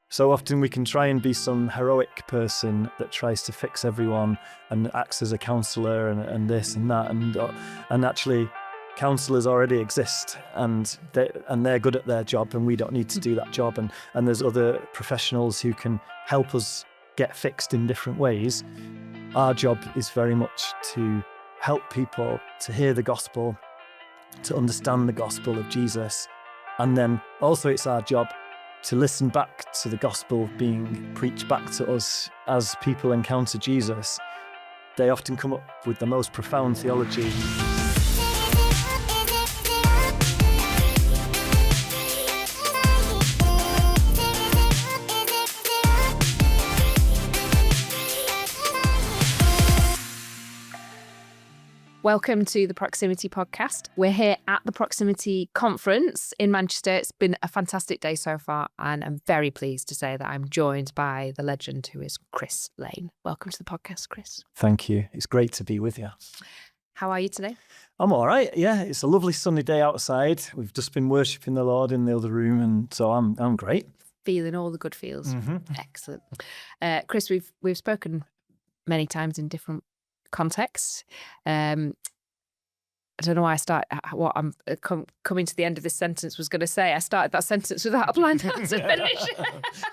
So often we can try and be some heroic person that tries to fix everyone and acts as a counsellor and this and that, and actually counsellors already exist and they're good at their job, and we don't need to do that job, and there's other professionals who can help us get fixed in different ways. Our job is very much to help people to hear the gospel, to understand the gospel of Jesus, and then also it's our job to listen back to the gospel being preached back to us as people encounter Jesus. They often come up with the most profound theology. Welcome to the Proximity Podcast. We're here at the Proximity Conference in Manchester. It's been a fantastic day so far, and I'm very pleased to say that I'm joined by the legend who is Chris Lane. Welcome to the podcast, Chris. Thank you. It's great to be with you. How are you today? I'm all right. Yeah, it's a lovely sunny day outside. We've just been worshipping the Lord in the other room, and so I'm great. Feeling all the good feels. Mm-hmm. Excellent. Chris, we've spoken many times in different contexts. I don't know why I start what I'm coming to the end of this sentence was going to say. I started that sentence without a plan to finish.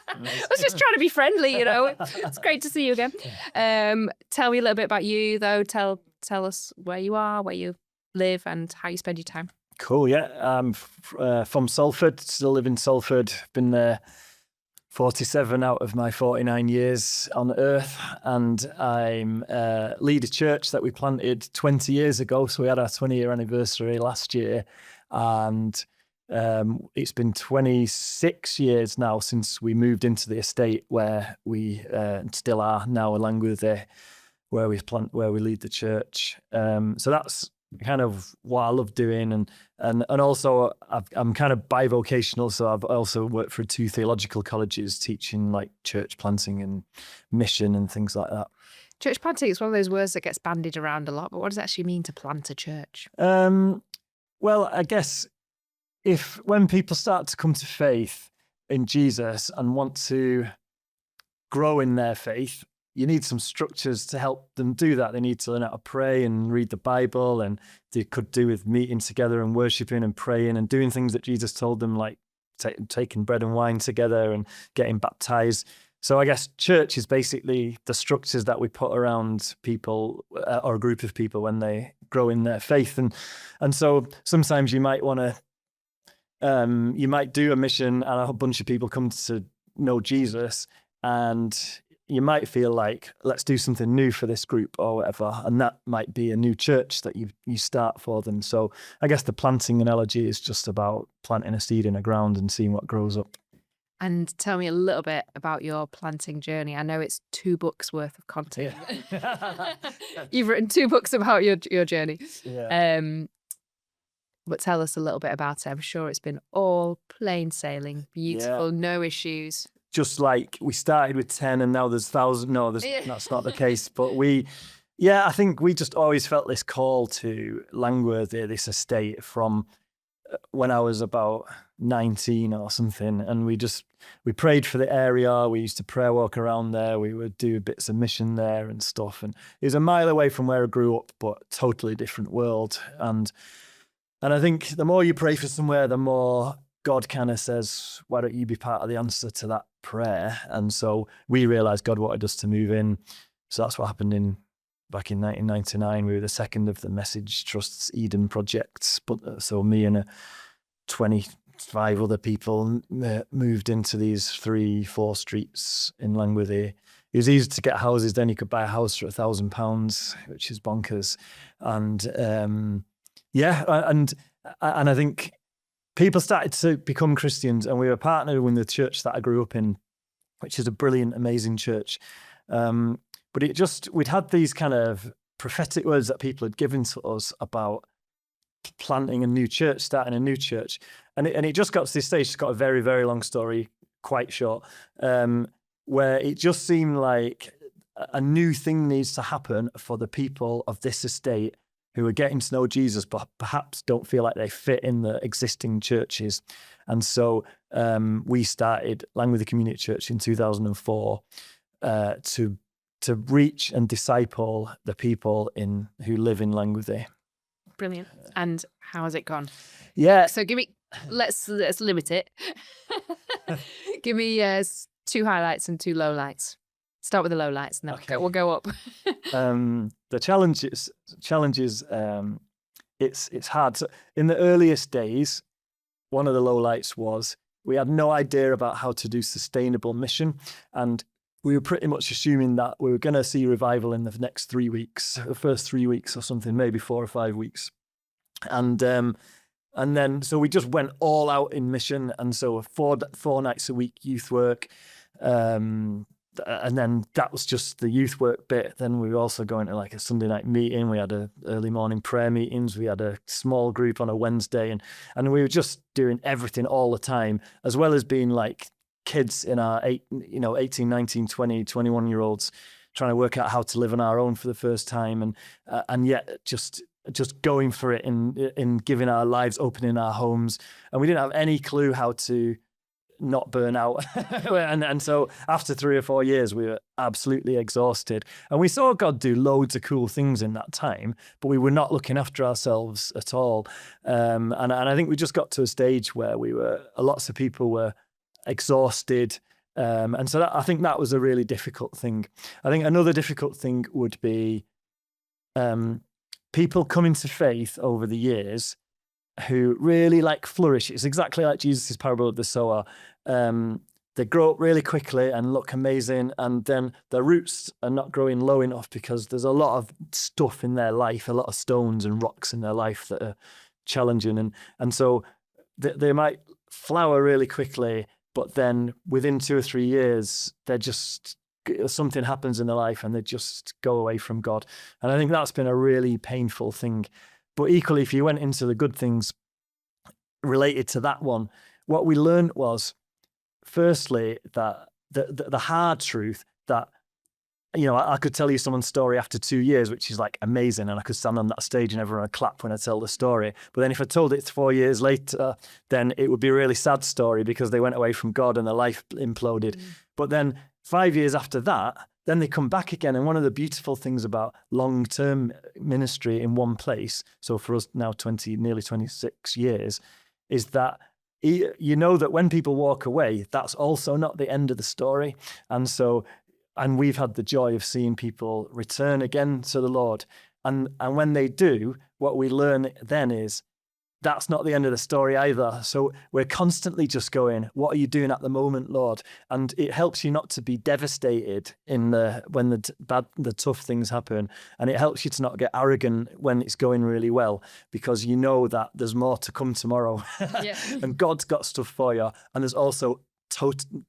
I was just trying to be friendly, you know. It's great to see you again. Tell me a little bit about you, though. Tell us where you are, where you live, and how you spend your time. Cool. Yeah, I'm from Salford. Still live in Salford. Been there 47 out of my 49 years on earth, and I'm lead a church that we planted 20 years ago. So we had our 20-year anniversary last year, and it's been 26 years now since we moved into the estate where we still are now, along with where we lead the church. So that's kind of what I love doing, and also I'm kind of bivocational, so I've also worked for 2 theological colleges teaching like church planting and mission and things like that. Church planting is one of those words that gets bandied around a lot, but what does it actually mean to plant a church? Well, I guess when people start to come to faith in Jesus and want to grow in their faith, you need some structures to help them do that. They need to learn how to pray and read the Bible, and they could do with meeting together and worshiping and praying and doing things that Jesus told them, like taking bread and wine together and getting baptized. So I guess church is basically the structures that we put around people or a group of people when they grow in their faith. And so sometimes you might want to, you might do a mission and a whole bunch of people come to know Jesus, and you might feel like, let's do something new for this group or whatever. And that might be a new church that you start for them. So I guess the planting analogy is just about planting a seed in the ground and seeing what grows up. And tell me a little bit about your planting journey. I know it's 2 books worth of content. Yeah. You've written 2 books about your journey. Yeah. But tell us a little bit about it. I'm sure it's been all plain sailing, beautiful, no issues. Just like we started with 10 and now there's 1,000. No, that's not the case. But I think we just always felt this call to Langworthy, this estate, from when I was about 19 or something. And we prayed for the area. We used to prayer walk around there. We would do bits of mission there and stuff. And it was a mile away from where I grew up, but totally different world. And I think the more you pray for somewhere, the more God kind of says, why don't you be part of the answer to that prayer? And so we realized God wanted us to move in. So that's what happened back in 1999. We were the second of the Message Trust's Eden projects. But so me and 25 other people moved into these 3-4 streets in Langworthy. It was easy to get houses then. You could buy a house for £1,000, which is bonkers. And and I think people started to become Christians, and we were partnered with the church that I grew up in, which is a brilliant, amazing church. But we'd had these kind of prophetic words that people had given to us about planting a new church, starting a new church. And it just got to this stage, it's got a very, very long story, quite short, where it just seemed like a new thing needs to happen for the people of this estate who are getting to know Jesus, but perhaps don't feel like they fit in the existing churches. And so we started Langworthy Community Church in 2004 to reach and disciple the people who live in Langworthy. Brilliant. And how has it gone? Yeah. So let's limit it. Give me 2 highlights and 2 lowlights. Start with the lowlights, and then we'll go up. The challenges. It's hard. So in the earliest days, one of the lowlights was we had no idea about how to do sustainable mission, and we were pretty much assuming that we were going to see revival in the next 3 weeks, the first 3 weeks or something, maybe 4 or 5 weeks, and then so we just went all out in mission, and so 4 nights a week youth work. And then that was just the youth work bit. Then we were also going to like a Sunday night meeting. We had early morning prayer meetings. We had a small group on a Wednesday, and we were just doing everything all the time, as well as being like kids in our 18, 19, 20, 21-year-olds trying to work out how to live on our own for the first time, and yet just going for it in giving our lives, opening our homes, and we didn't have any clue how to not burn out. and so after 3 or 4 years we were absolutely exhausted, and we saw God do loads of cool things in that time, but we were not looking after ourselves at all, and I think we just got to a stage where lots of people were exhausted, and so I think that was a really difficult thing. I think another difficult thing would be people coming to faith over the years who really like flourish. It's exactly like Jesus' parable of the sower. They grow up really quickly and look amazing, and then their roots are not growing low enough because there's a lot of stuff in their life, a lot of stones and rocks in their life that are challenging, and so they might flower really quickly, but then within 2 or 3 years something happens in their life and they just go away from God. And I think that's been a really painful thing. But equally, if you went into the good things related to that one, what we learned was, firstly, that the hard truth that, I could tell you someone's story after 2 years, which is like amazing, and I could stand on that stage and everyone would clap when I tell the story. But then if I told it 4 years later, then it would be a really sad story because they went away from God and their life imploded. But then 5 years after that, then they come back again. And one of the beautiful things about long-term ministry in one place, so for us now nearly 26 years, is that you know that when people walk away, that's also not the end of the story. And we've had the joy of seeing people return again to the Lord. And when they do, what we learn then is that's not the end of the story either. So we're constantly just going, what are you doing at the moment, Lord? And it helps you not to be devastated when the tough things happen. And it helps you to not get arrogant when it's going really well, because you know that there's more to come tomorrow. Yeah. And God's got stuff for you. And there's also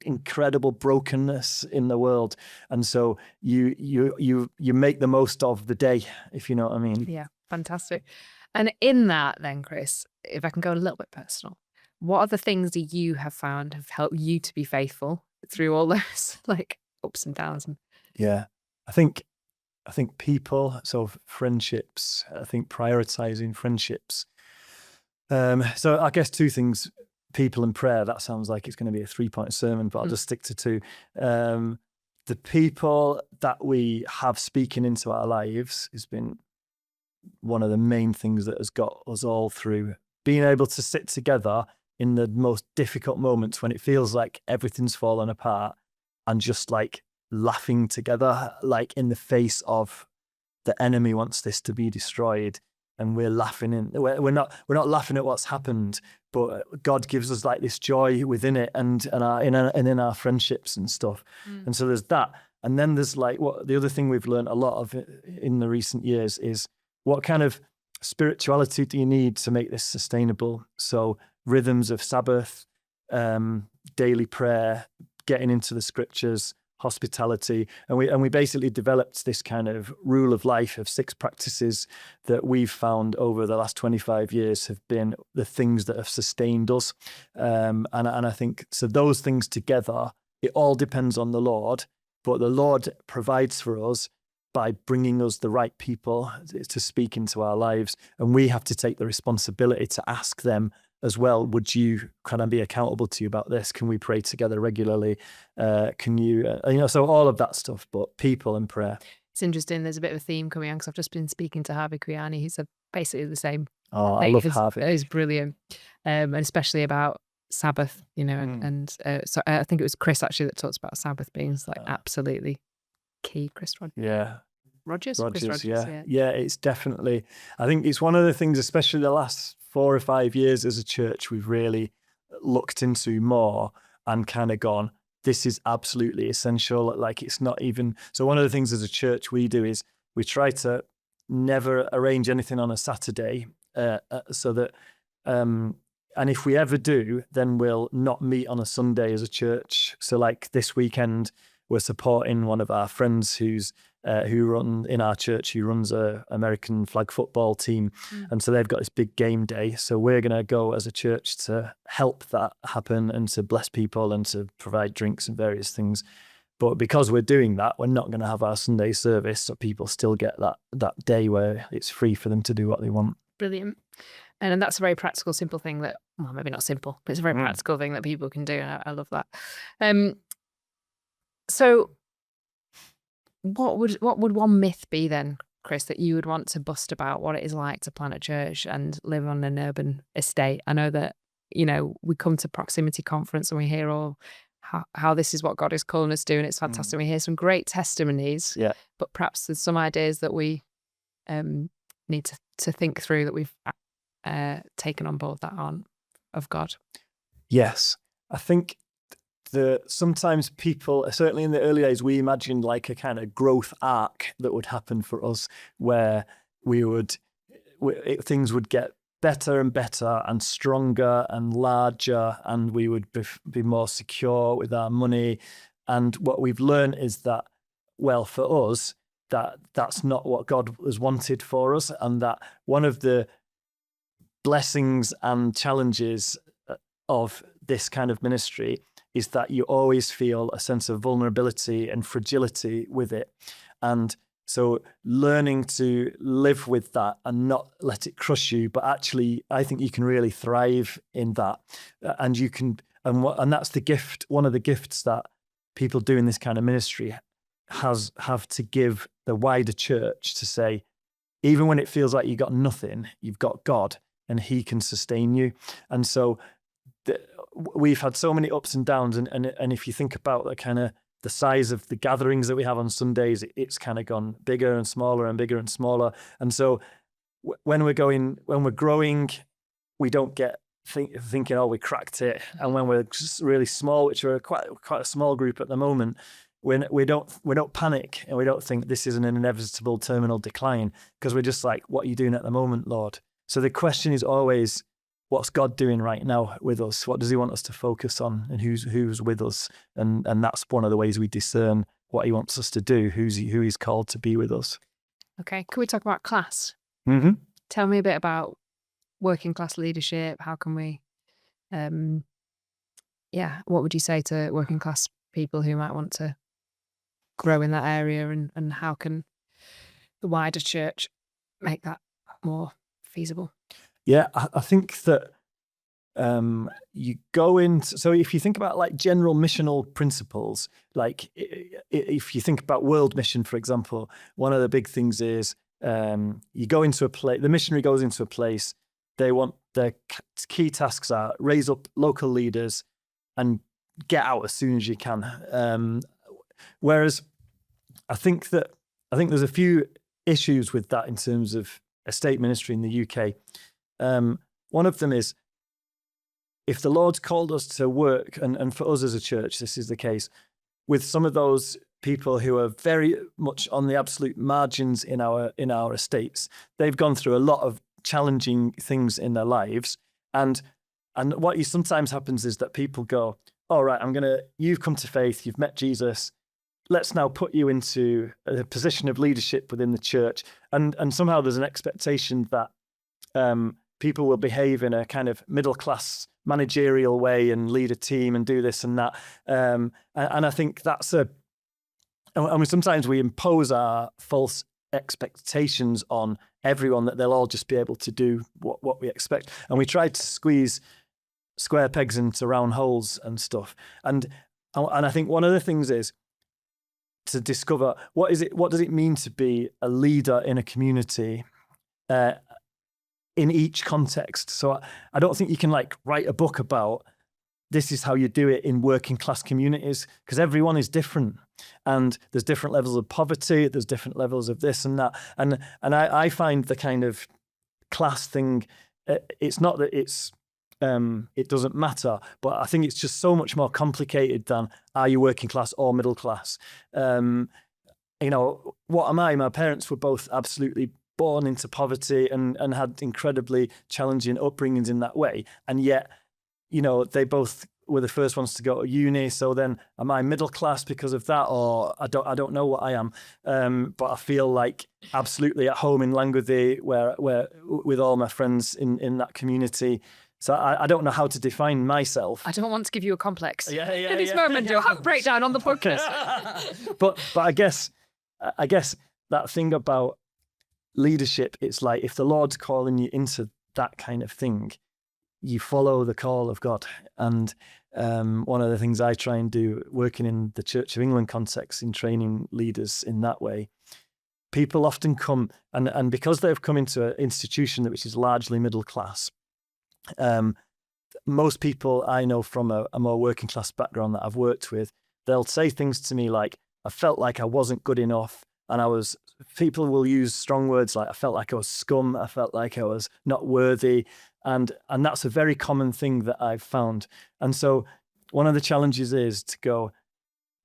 incredible brokenness in the world. And so you make the most of the day, if you know what I mean. Yeah, fantastic. And in that then, Chris, if I can go a little bit personal, what are the things that you have found have helped you to be faithful through all those like ups and downs? Yeah, I think people, so friendships, I think prioritizing friendships. So I guess 2 things, people and prayer. That sounds like it's going to be a 3-point sermon, but I'll just stick to 2. The people that we have speaking into our lives has been one of the main things that has got us all through. Being able to sit together in the most difficult moments when it feels like everything's fallen apart, and just like laughing together, like in the face of the enemy wants this to be destroyed, and we're laughing. We're not laughing at what's happened, but God gives us like this joy within it, and in our friendships and stuff. And so there's that. And then there's like the other thing we've learned a lot of in the recent years is, what kind of spirituality do you need to make this sustainable? So rhythms of Sabbath, daily prayer, getting into the scriptures, hospitality. And we basically developed this kind of rule of life of 6 practices that we've found over the last 25 years have been the things that have sustained us. And I think, so those things together, it all depends on the Lord, but the Lord provides for us by bringing us the right people to speak into our lives. And we have to take the responsibility to ask them as well. Would you kind of be accountable to you about this? Can we pray together regularly? Can you, so all of that stuff, but people and prayer. It's interesting. There's a bit of a theme coming on because I've just been speaking to Harvey Kriani. He's basically the same. Oh, I love Harvey. He's brilliant. And especially about Sabbath, and so I think it was Chris actually that talks about Sabbath being like absolutely key. Chris Rogers. Yeah. Rogers, yeah, it's definitely, I think it's one of the things, especially the last 4 or 5 years as a church, we've really looked into more and kind of gone, this is absolutely essential. Like, it's not even, so one of the things as a church we do is we try to never arrange anything on a Saturday, so that, and if we ever do, then we'll not meet on a Sunday as a church. So like this weekend, we're supporting one of our friends who runs a American flag football team. And so they've got this big game day. So we're going to go as a church to help that happen and to bless people and to provide drinks and various things. But because we're doing that, we're not going to have our Sunday service. So people still get that day where it's free for them to do what they want. Brilliant. And that's a very practical, simple thing that, well, maybe not simple, but it's a very practical thing that people can do. I love that. So what would one myth be then, Chris, that you would want to bust about what it is like to plant a church and live on an urban estate? I know that, we come to Proximity Conference and we hear all how this is what God is calling us to do, and it's fantastic. We hear some great testimonies, but perhaps there's some ideas that we need to think through that we've taken on board that aren't of God. Yes, I think sometimes people, certainly in the early days, we imagined like a kind of growth arc that would happen for us, where things would get better and better and stronger and larger, and we would be more secure with our money. And what we've learned is that, well, for us, that's not what God has wanted for us, and that one of the blessings and challenges of this kind of ministry is that you always feel a sense of vulnerability and fragility with it. And so learning to live with that and not let it crush you, but actually I think you can really thrive in that. And you can, and that's the gift, one of the gifts that people do in this kind of ministry have to give the wider church, to say, even when it feels like you got nothing, you've got God and he can sustain you. And so we've had so many ups and downs, and if you think about the size of the gatherings that we have on Sundays, it's kind of gone bigger and smaller and bigger and smaller. And so when we're growing, we don't get thinking, oh, we cracked it. And when we're just really small, which we're quite a small group at the moment, we don't panic, and we don't think this is an inevitable terminal decline, because we're just like, what are you doing at the moment, Lord? So the question is always, what's God doing right now with us? What does he want us to focus on, and who's with us? And that's one of the ways we discern what he wants us to do, who he's called to be with us. Okay, can we talk about class? Mm-hmm. Tell me a bit about working class leadership. How can we, what would you say to working class people who might want to grow in that area, and how can the wider church make that more feasible? Yeah, I think that you go in. So if you think about like general missional principles, like if you think about world mission, for example, one of the big things is you go into a place, the missionary goes into a place, they want, their key tasks are raise up local leaders and get out as soon as you can. Whereas I think there's a few issues with that in terms of estate ministry in the UK. One of them is, if the Lord's called us to work, and for us as a church, this is the case, with some of those people who are very much on the absolute margins in our estates, they've gone through a lot of challenging things in their lives. And what sometimes happens is that people go, all right, you've come to faith, you've met Jesus, let's now put you into a position of leadership within the church. And somehow there's an expectation that people will behave in a kind of middle-class managerial way and lead a team and do this and that. And I think sometimes we impose our false expectations on everyone that they'll all just be able to do what we expect. And we try to squeeze square pegs into round holes and stuff. And I think one of the things is to discover what does it mean to be a leader in a community in each context. So I don't think you can like write a book about this is how you do it in working class communities, because everyone is different and there's different levels of poverty, there's different levels of this and that. And I find the kind of class thing, it's not that it doesn't matter, but I think it's just so much more complicated than are you working class or middle class? You know, what am I? My parents were both absolutely born into poverty and had incredibly challenging upbringings in that way. And yet, you know, they both were the first ones to go to uni. So then am I middle class because of that? Or I don't know what I am. But I feel like absolutely at home in Langworthy, where with all my friends in that community. So I don't know how to define myself. I don't want to give you a complex. Yeah, At this moment, you'll have a breakdown on the podcast. But I guess that thing about leadership, it's like if the Lord's calling you into that kind of thing, you follow the call of God. And one of the things I try and do working in the Church of England context in training leaders in that way, people often come and because they've come into an institution which is largely middle class, most people I know from a more working class background that I've worked with, they'll say things to me like, I felt like I wasn't good enough. And people will use strong words like, I felt like I was scum. I felt like I was not worthy. And that's a very common thing that I've found. And so one of the challenges is to go,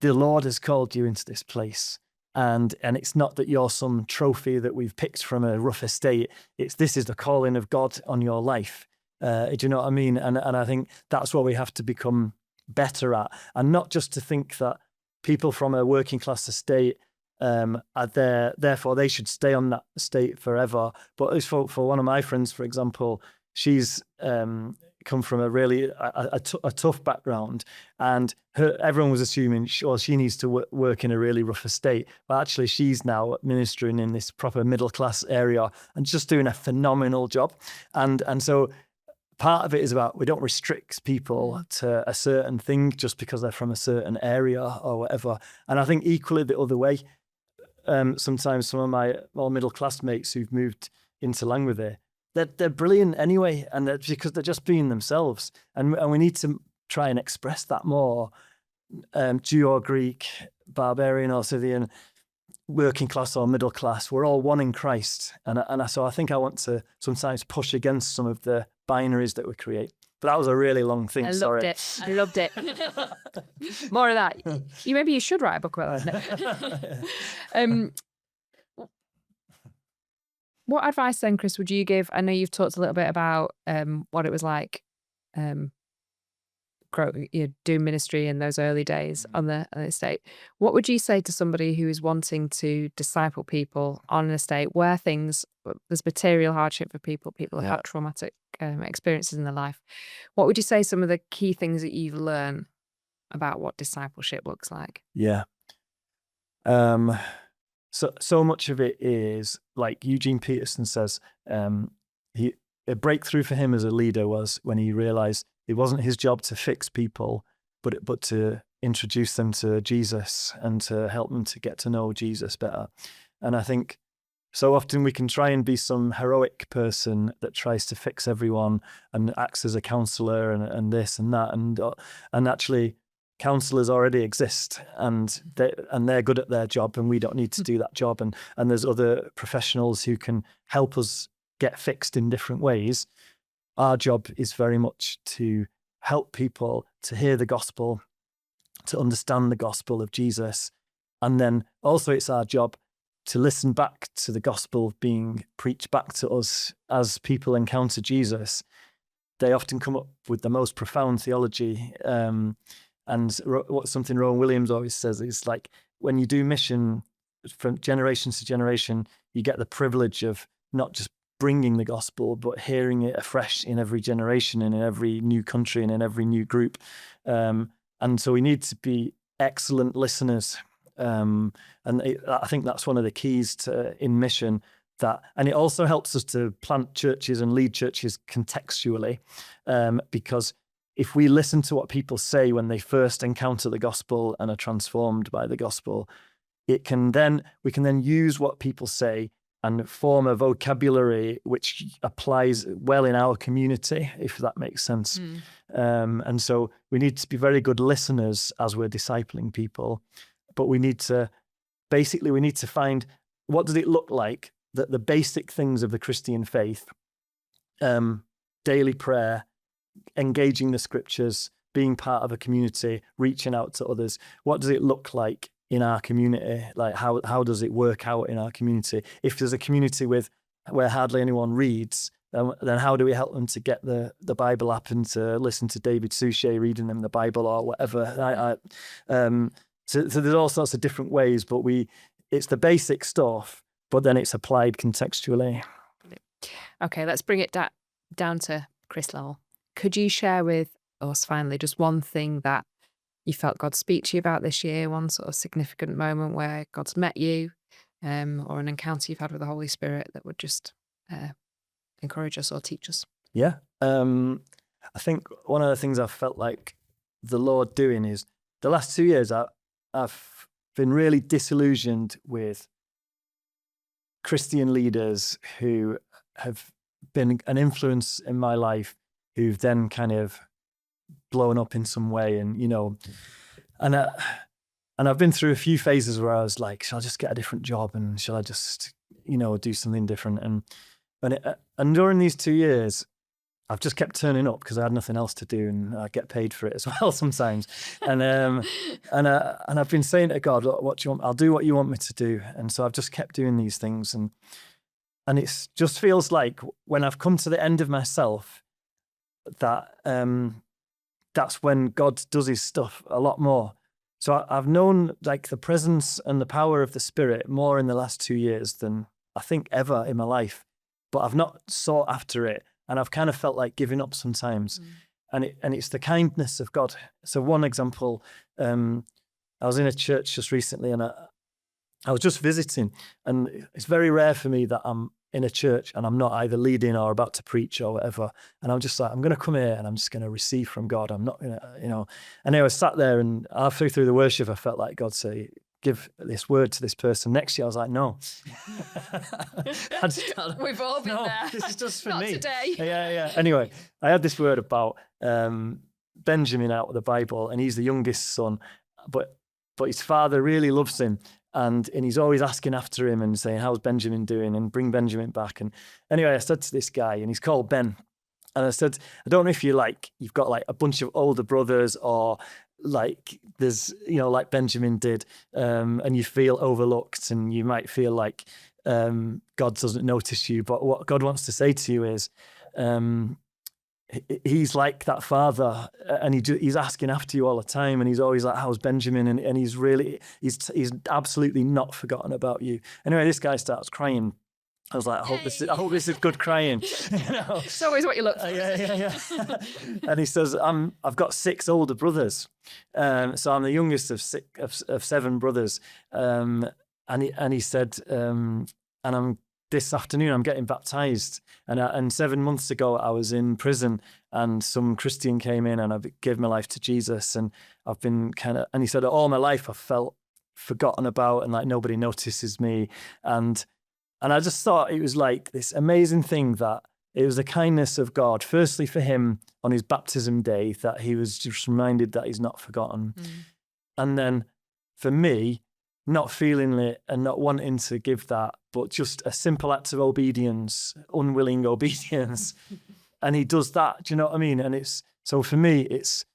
the Lord has called you into this place. And it's not that you're some trophy that we've picked from a rough estate. This is the calling of God on your life. Do you know what I mean? And I think that's what we have to become better at. And not just to think that people from a working class estate are there, therefore they should stay on that estate forever. But as for one of my friends, for example, she's come from a really a tough background, and everyone was assuming she needs to work in a really rough estate, but actually she's now ministering in this proper middle class area and just doing a phenomenal job. And so part of it is about we don't restrict people to a certain thing just because they're from a certain area or whatever. And I think equally the other way, sometimes some of my more middle class mates who've moved into Langworthy, they're brilliant anyway, and that's because they're just being themselves. And we need to try and express that more. Jew or Greek, barbarian or Scythian, working class or middle class, we're all one in Christ. And so I think I want to sometimes push against some of the binaries that we create. But that was a really long thing. I loved it. More of that. Maybe you should write a book about that. What advice then, Chris, would you give? I know you've talked a little bit about what it was like doing ministry in those early days on the estate. What would you say to somebody who is wanting to disciple people on an estate where there's material hardship for people have had traumatic experiences in their life? What would you say some of the key things that you've learned about what discipleship looks like? Yeah. So much of it is like Eugene Peterson says, a breakthrough for him as a leader was when he realized it wasn't his job to fix people, but to introduce them to Jesus and to help them to get to know Jesus better. And I think so often we can try and be some heroic person that tries to fix everyone and acts as a counselor and this and that. And actually counselors already exist and they're good at their job, and we don't need to do that job. And there's other professionals who can help us get fixed in different ways. Our job is very much to help people to hear the gospel, to understand the gospel of Jesus. And then also it's our job to listen back to the gospel being preached back to us as people encounter Jesus. They often come up with the most profound theology. And something Rowan Williams always says is like, when you do mission from generation to generation, you get the privilege of not just bringing the gospel, but hearing it afresh in every generation and in every new country and in every new group. And so we need to be excellent listeners I think that's one of the keys in mission. And it also helps us to plant churches and lead churches contextually, because if we listen to what people say when they first encounter the gospel and are transformed by the gospel, we can then use what people say and form a vocabulary which applies well in our community, if that makes sense. And so we need to be very good listeners as we're discipling people, but we need to find, what does it look like that the basic things of the Christian faith, daily prayer, engaging the scriptures, being part of a community, reaching out to others, what does it look like in our community? Like how does it work out in our community? If there's a community where hardly anyone reads, then how do we help them to get the Bible app and to listen to David Suchet reading them the Bible or whatever? So there's all sorts of different ways, but it's the basic stuff, but then it's applied contextually. Okay, let's bring it down to Chris level. Could you share with us finally just one thing that you felt God speak to you about this year, one sort of significant moment where God's met you, or an encounter you've had with the Holy Spirit that would just encourage us or teach us? Yeah. I think one of the things I've felt like the Lord doing is the last 2 years I've been really disillusioned with Christian leaders who have been an influence in my life, who've then kind of blown up in some way, and and I've been through a few phases where I was like, shall I just get a different job, and shall I just do something different, and during these 2 years I've just kept turning up because I had nothing else to do, and I get paid for it as well sometimes. And I've been saying to God, "What do you want? I'll do what you want me to do." And so I've just kept doing these things, and it just feels like when I've come to the end of myself, that that's when God does his stuff a lot more. So I've known like the presence and the power of the Spirit more in the last 2 years than I think ever in my life, but I've not sought after it. And I've kind of felt like giving up sometimes. And it's the kindness of God. So one example, I was in a church just recently, and I was just visiting, and it's very rare for me that I'm in a church and I'm not either leading or about to preach or whatever. And I'm just like, I'm going to come here and I'm just going to receive from God. I'm not going to, And I was sat there, and halfway through the worship, I felt like God say, give this word to this person. Next year I was like, no. We've all been there. This is just for Not me. today. Yeah. Anyway, I had this word about Benjamin out of the Bible, and he's the youngest son, but his father really loves him, and he's always asking after him and saying, how's Benjamin doing, and bring Benjamin back. And anyway, I said to this guy, and he's called Ben, and I said, I don't know if you've got like a bunch of older brothers, or like there's like Benjamin did, and you feel overlooked, and you might feel like God doesn't notice you, but what God wants to say to you is he's like that father, and he's asking after you all the time, and he's always like, how's Benjamin, and he's absolutely not forgotten about you. Anyway, this guy starts crying. I was like, I hope this is good crying. It's always what you look for. Yeah. And he says, I've got 6 older brothers, so I'm the youngest of 7 brothers. And he said, and this afternoon I'm getting baptized. And 7 months ago I was in prison, and some Christian came in, and I gave my life to Jesus. And I've been and he said, all my life I've felt forgotten about, and like nobody notices me. And I just thought it was like this amazing thing, that it was the kindness of God, firstly for him on his baptism day, that he was just reminded that he's not forgotten. And then for me, not feeling it and not wanting to give that, but just a simple act of obedience, unwilling obedience. And he does that, do you know what I mean? And so for me, it's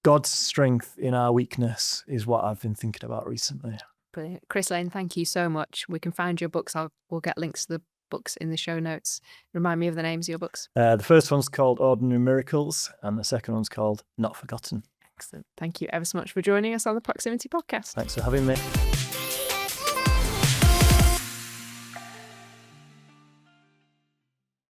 God's strength in our weakness is what I've been thinking about recently. Brilliant. Chris Lane, thank you so much. We can find your books. We'll get links to the books in the show notes. Remind me of the names of your books. The first one's called Ordinary Miracles, and the second one's called Not Forgotten. Excellent. Thank you ever so much for joining us on the Proximity Podcast. Thanks for having me.